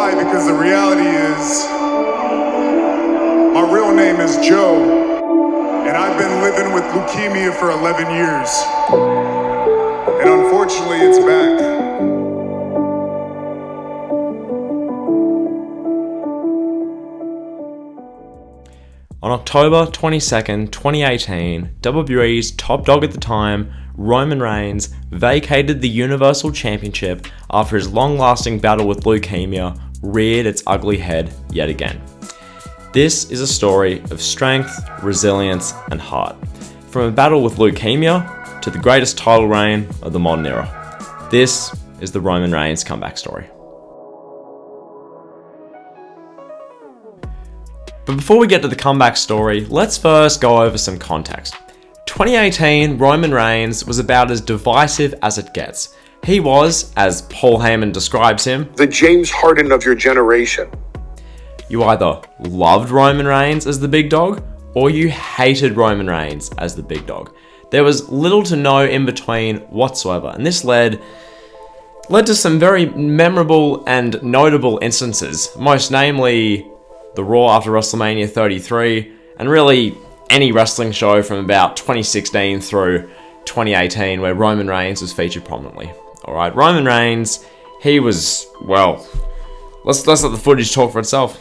lie because the reality is my real name is Joe, and I've been living with leukemia for 11 years. And unfortunately, it's back. On October 22nd, 2018, WWE's top dog at the time, Roman Reigns, vacated the Universal Championship after his long-lasting battle with leukemia reared its ugly head yet again. This is a story of strength, resilience, and heart. From a battle with leukemia to the greatest title reign of the modern era. This is the Roman Reigns comeback story. But before we get to the comeback story, let's first go over some context. 2018, Roman Reigns was about as divisive as it gets. He was, as Paul Heyman describes him, the James Harden of your generation. You either loved Roman Reigns as the big dog, or you hated Roman Reigns as the big dog. There was little to no in between whatsoever, and this led to some very memorable and notable instances, most namely the Raw after WrestleMania 33, and really any wrestling show from about 2016 through 2018 where Roman Reigns was featured prominently. Alright, Roman Reigns, he was, well, let's let the footage talk for itself.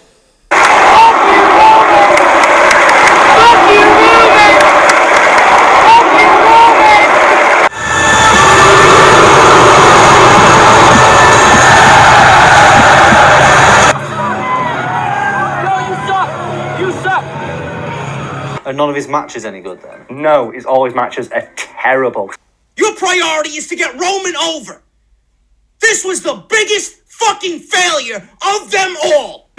Are none of his matches any good then? No, his all his matches are terrible. Your priority is to get Roman over. This was the biggest fucking failure of them all.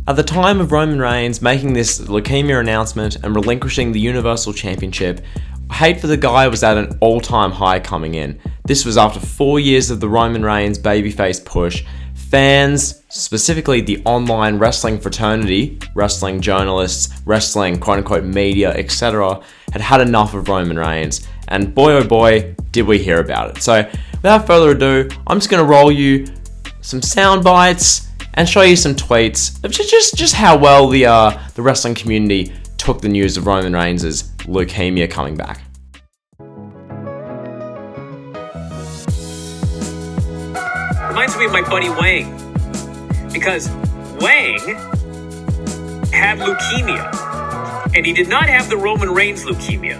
At the time of Roman Reigns making this leukemia announcement and relinquishing the Universal Championship, hate for the guy was at an all-time high coming in. This was after 4 years of the Roman Reigns babyface push. Fans, specifically the online wrestling fraternity, wrestling journalists, wrestling quote-unquote media, etc., had enough of Roman Reigns. And boy oh boy, did we hear about it. So without further ado, I'm just going to roll you some sound bites and show you some tweets of just how well the wrestling community took the news of Roman Reigns' leukemia coming back. Reminds me of my buddy Wang, because Wang had leukemia, and he did not have the Roman Reigns leukemia.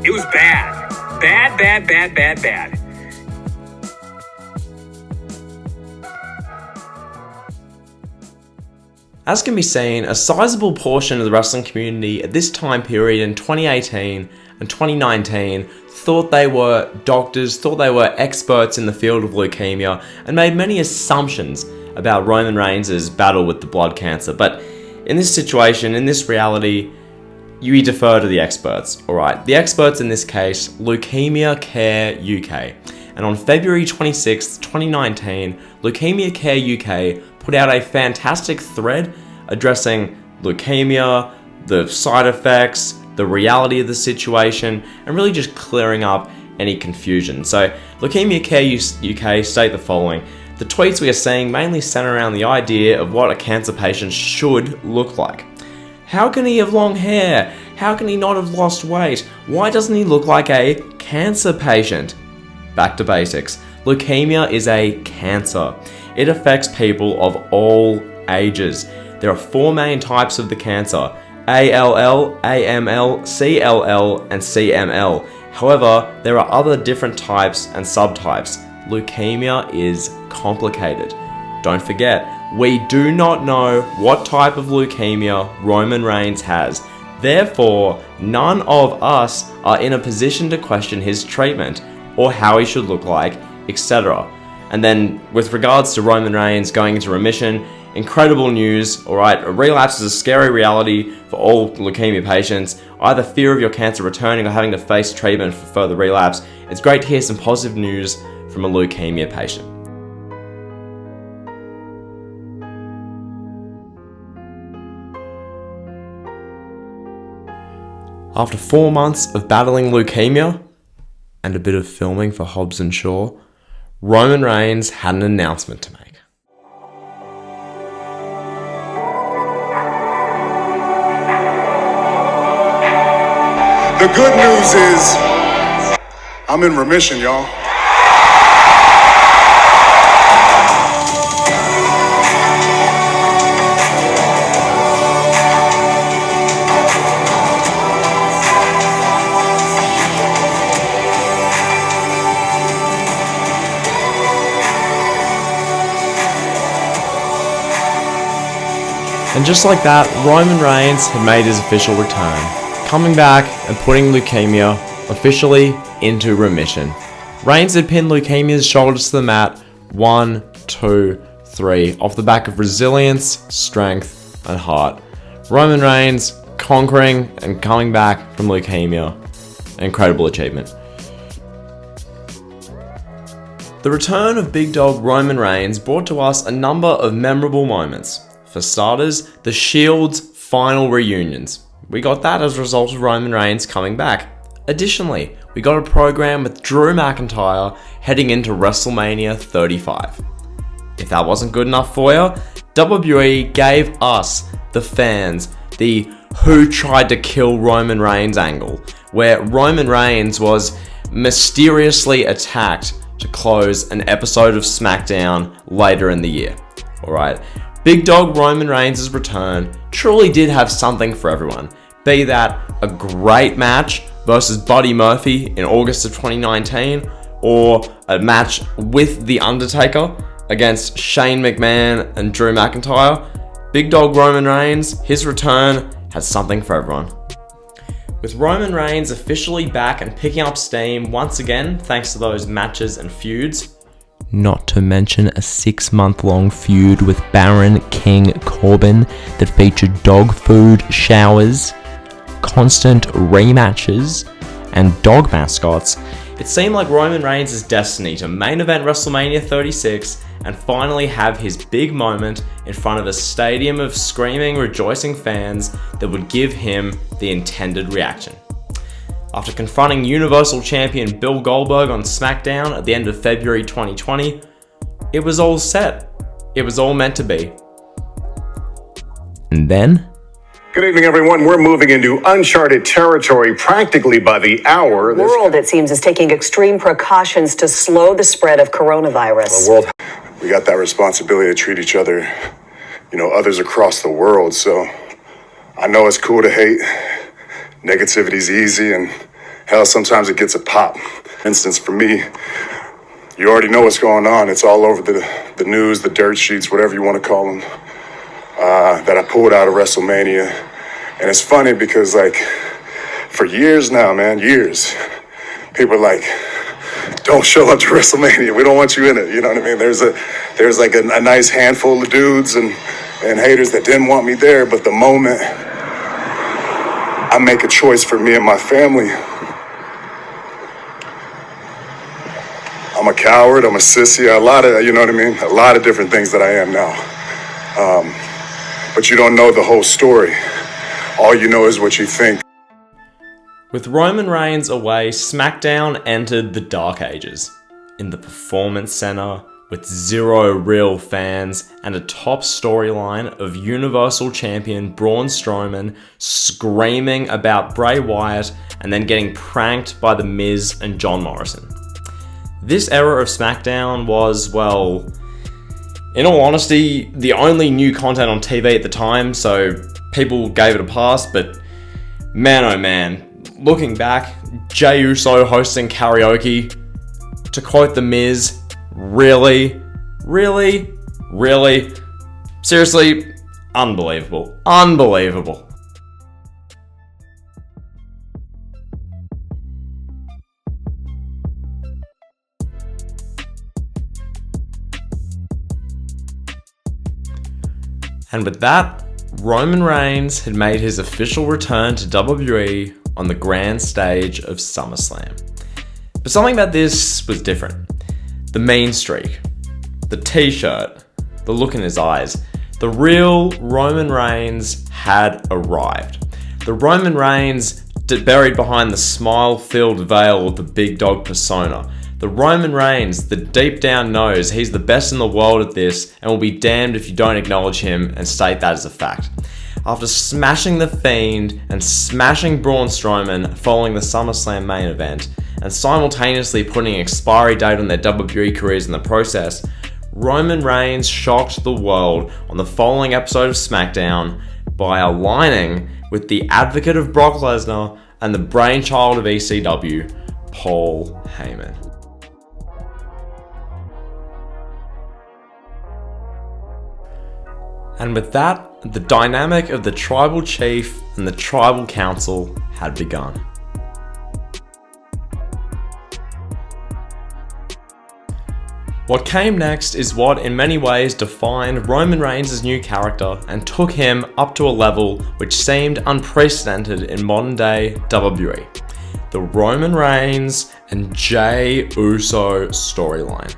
It was bad. Bad. As can be seen, a sizable portion of the wrestling community at this time period in 2018 and 2019 thought they were doctors, thought they were experts in the field of leukemia, and made many assumptions about Roman Reigns' battle with the blood cancer. But in this situation, in this reality, you defer to the experts, alright? The experts in this case, Leukemia Care UK. And on February 26th, 2019, Leukemia Care UK put out a fantastic thread addressing leukemia, the side effects, the reality of the situation, and really just clearing up any confusion. So, Leukaemia Care UK state the following: the tweets we are seeing mainly center around the idea of what a cancer patient should look like. How can he have long hair? How can he not have lost weight? Why doesn't he look like a cancer patient? Back to basics. Leukemia is a cancer. It affects people of all ages. There are 4 main types of the cancer: ALL, AML, CLL, and CML. However, there are other different types and subtypes. Leukemia is complicated. Don't forget, we do not know what type of leukemia Roman Reigns has. Therefore, none of us are in a position to question his treatment or how he should look like, etc. And then, with regards to Roman Reigns going into remission, incredible news, alright? A relapse is a scary reality for all leukemia patients. Either fear of your cancer returning or having to face treatment for further relapse. It's great to hear some positive news from a leukemia patient. After 4 months of battling leukemia and a bit of filming for Hobbs and Shaw, Roman Reigns had an announcement to make. The good news is, I'm in remission, y'all. And just like that, Roman Reigns had made his official return, coming back and putting leukemia officially into remission. Reigns had pinned leukemia's shoulders to the mat 1, 2, 3 off the back of resilience, strength, and heart. Roman Reigns conquering and coming back from leukemia. An incredible achievement. The return of Big Dog Roman Reigns brought to us a number of memorable moments. For starters, the Shield's final reunions. We got that as a result of Roman Reigns coming back. Additionally, we got a program with Drew McIntyre heading into WrestleMania 35. If that wasn't good enough for you, WWE gave us, the fans, the who tried to kill Roman Reigns angle, where Roman Reigns was mysteriously attacked to close an episode of SmackDown later in the year. Alright, Big Dog Roman Reigns' return truly did have something for everyone, be that a great match versus Buddy Murphy in August of 2019, or a match with The Undertaker against Shane McMahon and Drew McIntyre. Big Dog Roman Reigns, his return has something for everyone. With Roman Reigns officially back and picking up steam once again thanks to those matches and feuds, not to mention a 6-month-long feud with Baron King Corbin that featured dog food showers, constant rematches, and dog mascots, it seemed like Roman Reigns' destiny to main event WrestleMania 36 and finally have his big moment in front of a stadium of screaming, rejoicing fans that would give him the intended reaction. After confronting Universal Champion Bill Goldberg on SmackDown at the end of February 2020, it was all set. It was all meant to be. And then? Good evening, everyone. We're moving into uncharted territory practically by the hour. The world, it seems, is taking extreme precautions to slow the spread of coronavirus. We got that responsibility to treat each other, others across the world. So I know it's cool to hate. Negativity's easy, and hell, sometimes it gets a pop. For instance, for me, you already know what's going on. It's all over the news, the dirt sheets, whatever you want to call them, that I pulled out of WrestleMania. And it's funny because, for years now, man, years, people are like, don't show up to WrestleMania. We don't want you in it. You know what I mean? There's a nice handful of dudes and haters that didn't want me there, but the moment I make a choice for me and my family, I'm a coward, I'm a sissy, a lot of different things that I am now. But you don't know the whole story. All you know is what you think. With Roman Reigns away, SmackDown entered the Dark Ages. In the Performance Center, with 0 real fans and a top storyline of Universal Champion Braun Strowman screaming about Bray Wyatt and then getting pranked by The Miz and John Morrison. This era of SmackDown was, well, in all honesty, the only new content on TV at the time, so people gave it a pass, but man oh man, looking back, Jey Uso hosting karaoke, to quote The Miz, really? Seriously, unbelievable. And with that, Roman Reigns had made his official return to WWE on the grand stage of SummerSlam. But something about this was different. The mean streak, the t-shirt, the look in his eyes. The real Roman Reigns had arrived. The Roman Reigns buried behind the smile-filled veil of the big dog persona. The Roman Reigns, the deep down knows he's the best in the world at this and will be damned if you don't acknowledge him and state that as a fact. After smashing The Fiend and smashing Braun Strowman following the SummerSlam main event, and simultaneously putting an expiry date on their WWE careers in the process, Roman Reigns shocked the world on the following episode of SmackDown by aligning with the advocate of Brock Lesnar and the brainchild of ECW, Paul Heyman. And with that, the dynamic of the Tribal Chief and the Tribal Council had begun. What came next is what in many ways defined Roman Reigns' new character and took him up to a level which seemed unprecedented in modern day WWE. The Roman Reigns and Jey Uso storyline.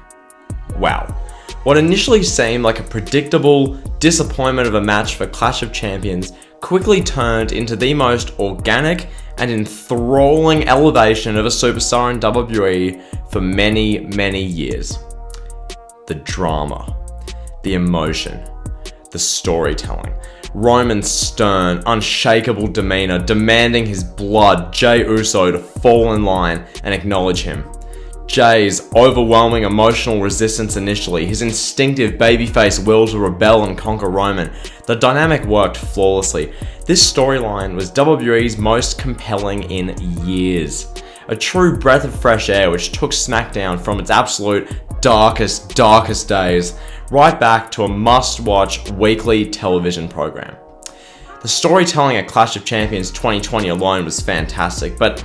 Wow. What initially seemed like a predictable disappointment of a match for Clash of Champions quickly turned into the most organic and enthralling elevation of a superstar in WWE for many, many years. The drama, the emotion, the storytelling, Roman's stern, unshakable demeanor demanding his blood, Jey Uso to fall in line and acknowledge him. Jey's overwhelming emotional resistance initially, his instinctive babyface will to rebel and conquer Roman. The dynamic worked flawlessly. This storyline was WWE's most compelling in years. A true breath of fresh air which took SmackDown from its absolute darkest days right back to a must-watch weekly television program. The storytelling at Clash of Champions 2020 alone was fantastic, but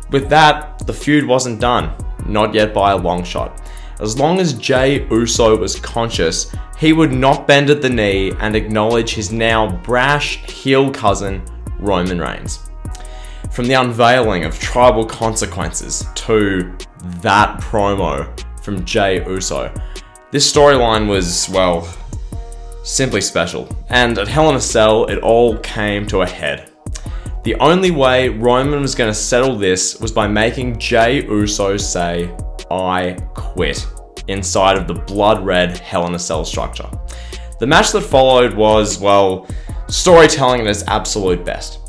with that, the feud wasn't done. Not yet by a long shot. As long as Jey Uso was conscious, he would not bend at the knee and acknowledge his now brash heel cousin, Roman Reigns. From the unveiling of Tribal Consequences to that promo from Jey Uso, this storyline was, well, simply special. And at Hell in a Cell, it all came to a head. The only way Roman was going to settle this was by making Jey Uso say, "I quit," inside of the blood-red Hell in a Cell structure. The match that followed was, well, storytelling at its absolute best.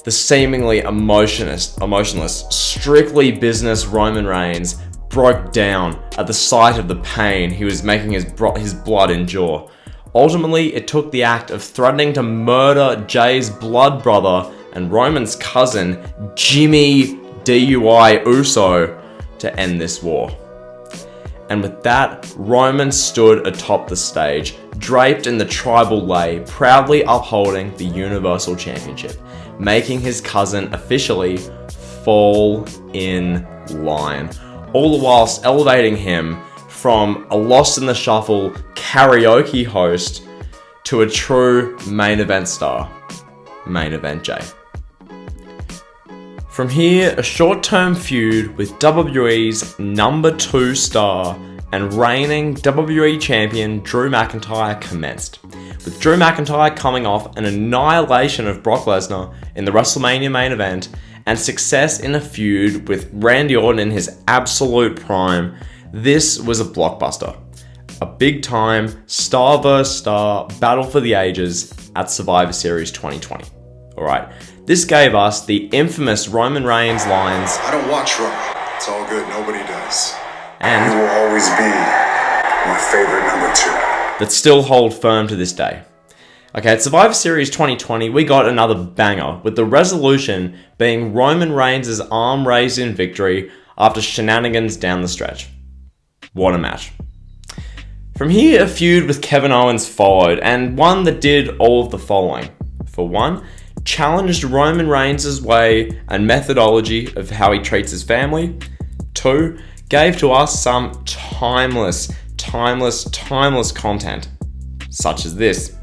The seemingly emotionless, strictly business Roman Reigns broke down at the sight of the pain he was making his blood endure. Ultimately, it took the act of threatening to murder Jey's blood brother and Roman's cousin, Jimmy DUI Uso, to end this war. And with that, Roman stood atop the stage, draped in the tribal lei, proudly upholding the Universal Championship, making his cousin officially fall in line, all the whilst elevating him from a lost in the shuffle karaoke host to a true main event star, Main Event Jey. From here, a short-term feud with WWE's number 2 star and reigning WWE champion Drew McIntyre commenced, with Drew McIntyre coming off an annihilation of Brock Lesnar in the WrestleMania main event and success in a feud with Randy Orton in his absolute prime. This was a blockbuster. A big-time, star vs. star battle for the ages at Survivor Series 2020. Alright, this gave us the infamous Roman Reigns lines, I don't watch Raw. It's all good. Nobody does. and You will always be my favorite number 2. that still hold firm to this day. Okay, at Survivor Series 2020, we got another banger, with the resolution being Roman Reigns' arm raised in victory after shenanigans down the stretch. What a match. From here, a feud with Kevin Owens followed, and one that did all of the following. For one, challenged Roman Reigns' way and methodology of how he treats his family. 2, gave to us some timeless content, such as this.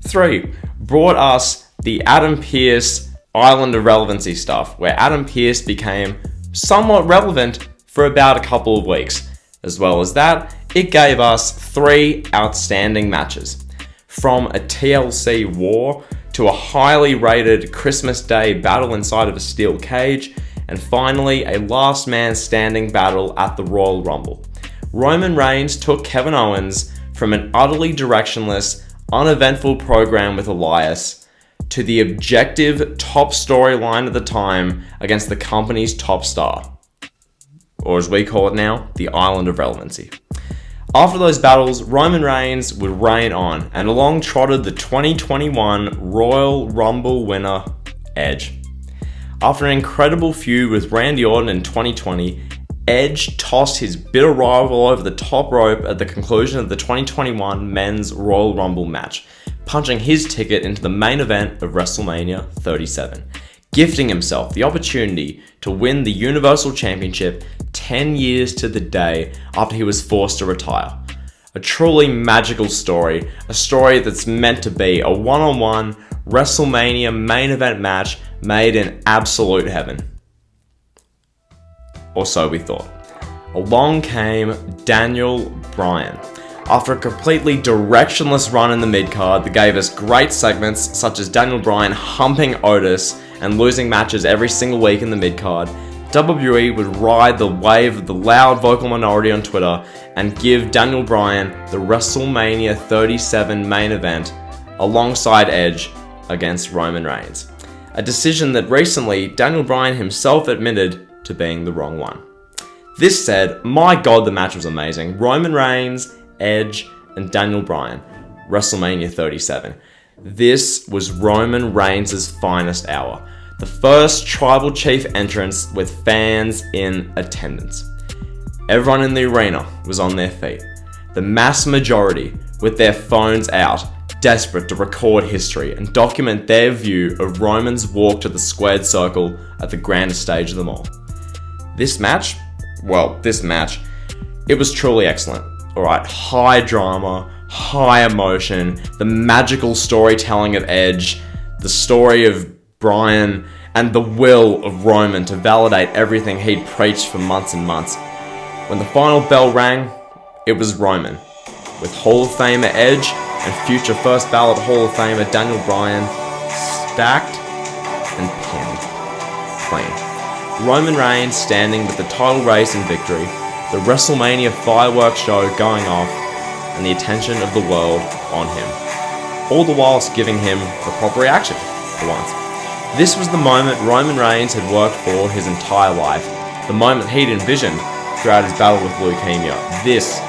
3, brought us the Adam Pearce Island of Relevancy stuff, where Adam Pearce became somewhat relevant for about a couple of weeks. As well as that, it gave us 3 outstanding matches. From a TLC war to a highly rated Christmas Day battle inside of a steel cage, and finally a last man standing battle at the Royal Rumble. Roman Reigns took Kevin Owens from an utterly directionless, uneventful program with Elias to the objective top storyline at the time against the company's top star, or as we call it now, the Island of Relevancy. After those battles, Roman Reigns would reign on, and along trotted the 2021 Royal Rumble winner, Edge. After an incredible feud with Randy Orton in 2020, Edge tossed his bitter rival over the top rope at the conclusion of the 2021 Men's Royal Rumble match, punching his ticket into the main event of WrestleMania 37, gifting himself the opportunity to win the Universal Championship 10 years to the day after he was forced to retire. A truly magical story, a story that's meant to be a one-on-one WrestleMania main event match made in absolute heaven. Or so we thought. Along came Daniel Bryan. After a completely directionless run in the mid-card that gave us great segments such as Daniel Bryan humping Otis and losing matches every single week in the mid-card, WWE would ride the wave of the loud vocal minority on Twitter and give Daniel Bryan the WrestleMania 37 main event alongside Edge against Roman Reigns. A decision that recently Daniel Bryan himself admitted to being the wrong one. This said, my god, the match was amazing. Roman Reigns, Edge, and Daniel Bryan, WrestleMania 37. This was Roman Reigns' finest hour. The first Tribal Chief entrance with fans in attendance. Everyone in the arena was on their feet. The mass majority with their phones out, desperate to record history and document their view of Roman's walk to the squared circle at the grandest stage of them all. This match, it was truly excellent. Alright, high drama, high emotion, the magical storytelling of Edge, the story of Bryan, and the will of Roman to validate everything he'd preached for months and months. When the final bell rang, it was Roman, with Hall of Famer Edge and future first ballot Hall of Famer Daniel Bryan stacked and pinned clean. Roman Reigns standing with the title race in victory, the WrestleMania fireworks show going off, and the attention of the world on him. All the whilst giving him the proper reaction for once. This was the moment Roman Reigns had worked for his entire life, the moment he'd envisioned throughout his battle with leukemia. This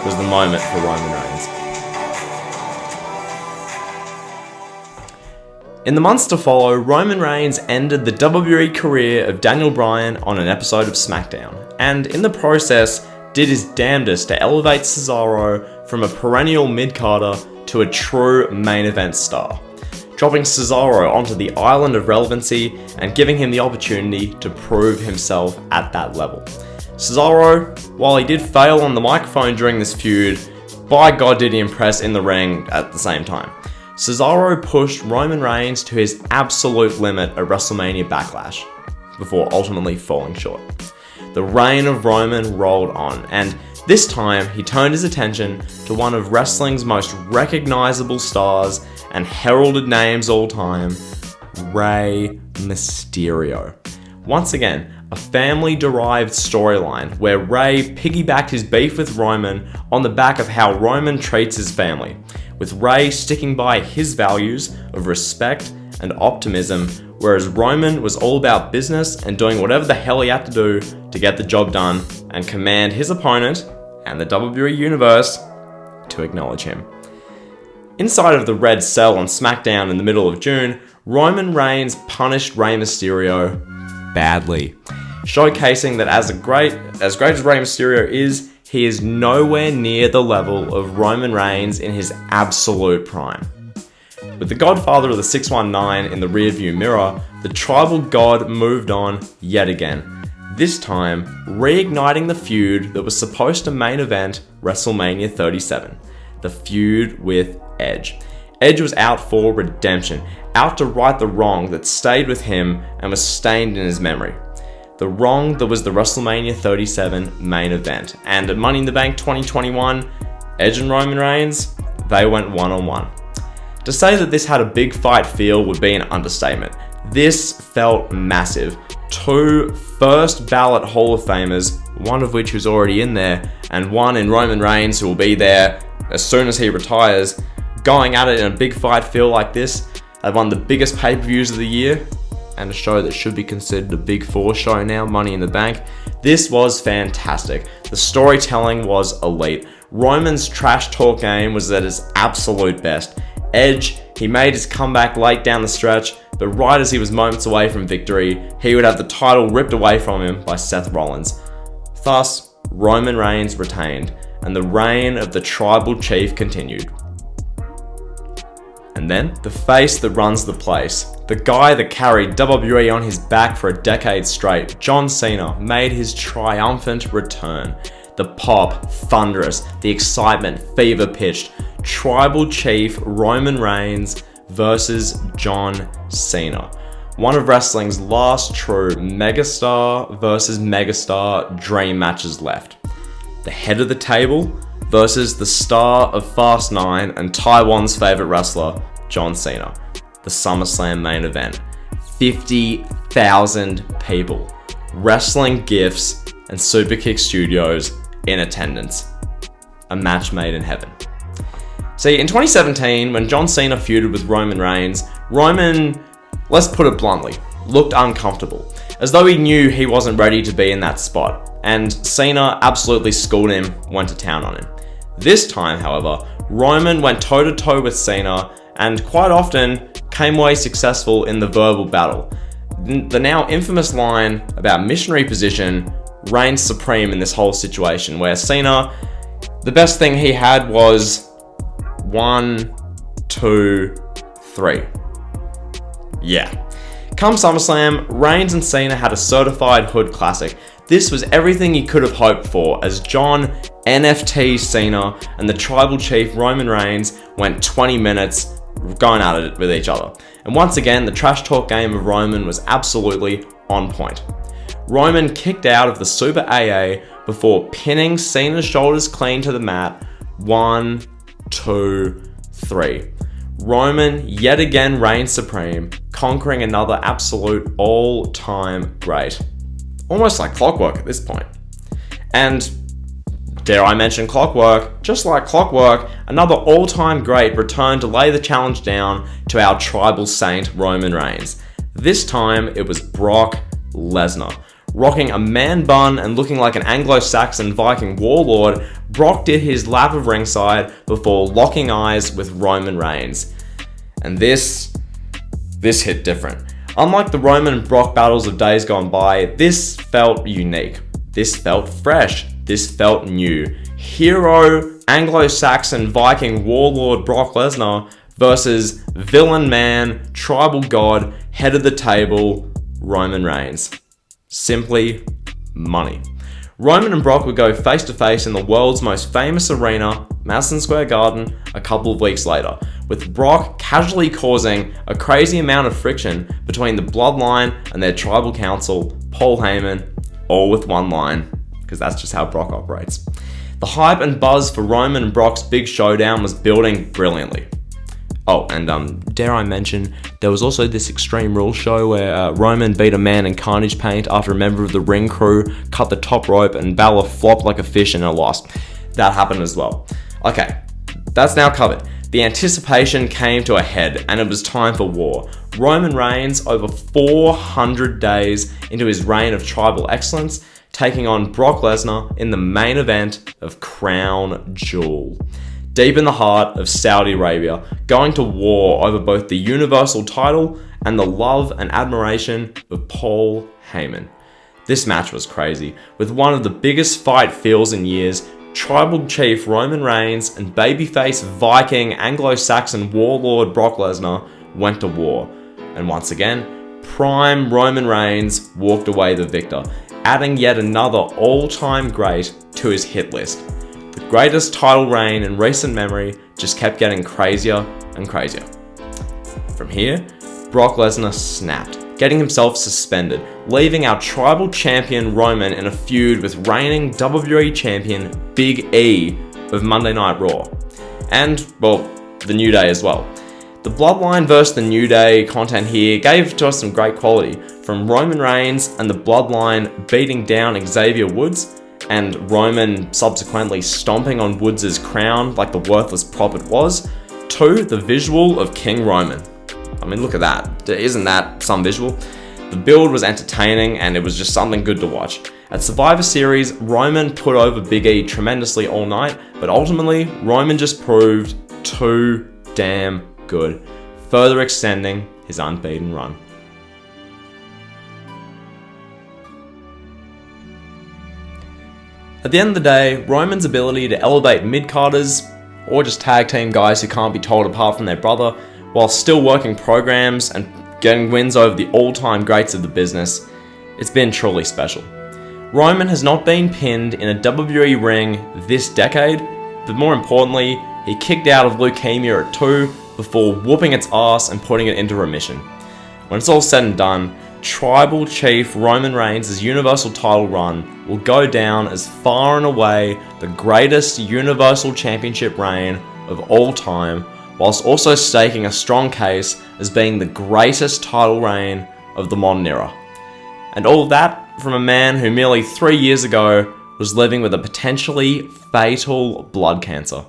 was the moment for Roman Reigns. In the months to follow, Roman Reigns ended the WWE career of Daniel Bryan on an episode of SmackDown, and in the process did his damnedest to elevate Cesaro from a perennial mid-carder to a true main event star, dropping Cesaro onto the Island of Relevancy and giving him the opportunity to prove himself at that level. Cesaro, while he did fail on the microphone during this feud, by God did he impress in the ring at the same time. Cesaro pushed Roman Reigns to his absolute limit at WrestleMania Backlash, before ultimately falling short. The reign of Roman rolled on, and this time he turned his attention to one of wrestling's most recognizable stars and heralded names all time, Rey Mysterio. Once again, a family-derived storyline where Rey piggybacked his beef with Roman on the back of how Roman treats his family, with Rey sticking by his values of respect and optimism, whereas Roman was all about business and doing whatever the hell he had to do to get the job done and command his opponent and the WWE Universe to acknowledge him. Inside of the Red Cell on SmackDown in the middle of June, Roman Reigns punished Rey Mysterio badly, showcasing that as great as Rey Mysterio is, he is nowhere near the level of Roman Reigns in his absolute prime. With the Godfather of the 619 in the rearview mirror, the tribal god moved on yet again, this time reigniting the feud that was supposed to main event WrestleMania 37, the feud with Edge. Edge was out for redemption, out to right the wrong that stayed with him and was stained in his memory. The wrong that was the WrestleMania 37 main event. And at Money in the Bank 2021, Edge and Roman Reigns, they went one-on-one. To say that this had a big fight feel would be an understatement. This felt massive. 2 first ballot Hall of Famers, one of which was already in there, and one in Roman Reigns who will be there as soon as he retires, going at it in a big fight feel like this. They won the biggest pay-per-views of the year, and a show that should be considered a Big 4 show now, Money in the Bank. This was fantastic. The storytelling was elite. Roman's trash talk game was at its absolute best. Edge, he made his comeback late down the stretch, but right as he was moments away from victory, he would have the title ripped away from him by Seth Rollins. Thus, Roman Reigns retained, and the reign of the Tribal Chief continued. And then, the face that runs the place, the guy that carried WWE on his back for a decade straight, John Cena, made his triumphant return. The pop, thunderous, the excitement, fever-pitched, Tribal Chief Roman Reigns versus John Cena. One of wrestling's last true Megastar versus Megastar dream matches left. The head of the table versus the star of Fast 9 and Taiwan's favourite wrestler, John Cena. The SummerSlam main event. 50,000 people. Wrestling Gifts and Superkick Studios in attendance. A match made in heaven. See, in 2017, when John Cena feuded with Roman Reigns, Roman, let's put it bluntly, looked uncomfortable, as though he knew he wasn't ready to be in that spot, and Cena absolutely schooled him, went to town on him. This time, however, Roman went toe-to-toe with Cena, and quite often came away successful in the verbal battle. The now infamous line about missionary position reigns supreme in this whole situation, where Cena, the best thing he had was 1, 2, 3. Yeah. Come SummerSlam, Reigns and Cena had a certified hood classic. This was everything you could have hoped for, as John NFT Cena and the Tribal Chief Roman Reigns went 20 minutes going at it with each other. And once again, the trash talk game of Roman was absolutely on point. Roman kicked out of the Super AA before pinning Cena's shoulders clean to the mat. 1, 2, 3. Roman yet again reigned supreme, conquering another absolute all-time great. Almost like clockwork at this point. And dare I mention clockwork, just like clockwork, another all-time great returned to lay the challenge down to our tribal saint Roman Reigns. This time it was Brock Lesnar. Rocking a man bun and looking like an Anglo-Saxon Viking warlord, Brock did his lap of ringside before locking eyes with Roman Reigns. And this hit different. Unlike the Roman and Brock battles of days gone by, this felt unique. This felt fresh. This felt new. Hero, Anglo-Saxon Viking warlord Brock Lesnar versus villain man, tribal god, head of the table, Roman Reigns. Simply money. Roman and Brock would go face to face in the world's most famous arena, Madison Square Garden, a couple of weeks later, with Brock casually causing a crazy amount of friction between the Bloodline and their tribal council, Paul Heyman, all with one line, because that's just how Brock operates. The hype and buzz for Roman and Brock's big showdown was building brilliantly. Oh, and dare I mention, there was also this Extreme Rules show where Roman beat a man in Carnage paint after a member of the ring crew cut the top rope and Balor flopped like a fish in a loss. That happened as well. Okay, that's now covered. The anticipation came to a head and it was time for war. Roman Reigns, over 400 days into his reign of tribal excellence, taking on Brock Lesnar in the main event of Crown Jewel. Deep in the heart of Saudi Arabia, going to war over both the Universal title and the love and admiration of Paul Heyman. This match was crazy, with one of the biggest fight feels in years. Tribal Chief Roman Reigns and Babyface Viking Anglo-Saxon warlord Brock Lesnar went to war. And once again, prime Roman Reigns walked away the victor, adding yet another all-time great to his hit list. The greatest title reign in recent memory just kept getting crazier and crazier. From here, Brock Lesnar snapped, getting himself suspended, leaving our tribal champion Roman in a feud with reigning WWE champion Big E of Monday Night Raw. And, well, the New Day as well. The Bloodline vs. the New Day content here gave to us some great quality, from Roman Reigns and the Bloodline beating down Xavier Woods, and Roman subsequently stomping on Woods' crown like the worthless prop it was, to the visual of King Roman. I mean, look at that. Isn't that some visual? The build was entertaining and it was just something good to watch. At Survivor Series, Roman put over Big E tremendously all night, but ultimately, Roman just proved too damn good, further extending his unbeaten run. At the end of the day, Roman's ability to elevate mid-carders, or just tag team guys who can't be told apart from their brother, while still working programs and getting wins over the all-time greats of the business, it's been truly special. Roman has not been pinned in a WWE ring this decade, but more importantly, he kicked out of Leukaemia at 2 before whooping its ass and putting it into remission. When it's all said and done, Tribal Chief Roman Reigns' Universal title run will go down as far and away the greatest Universal Championship reign of all time, whilst also staking a strong case as being the greatest title reign of the modern era. And all that from a man who merely 3 years ago was living with a potentially fatal blood cancer.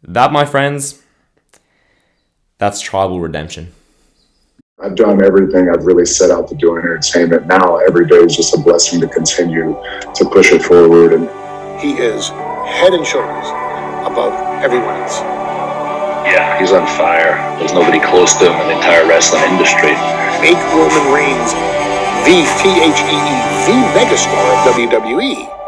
That, my friends, that's tribal redemption. I've done everything I've really set out to do in entertainment. Now every day is just a blessing to continue to push it forward. And he is head and shoulders above everyone else. Yeah, he's on fire. There's nobody close to him in the entire wrestling industry. Make Roman Reigns the THEE, the megastar of WWE.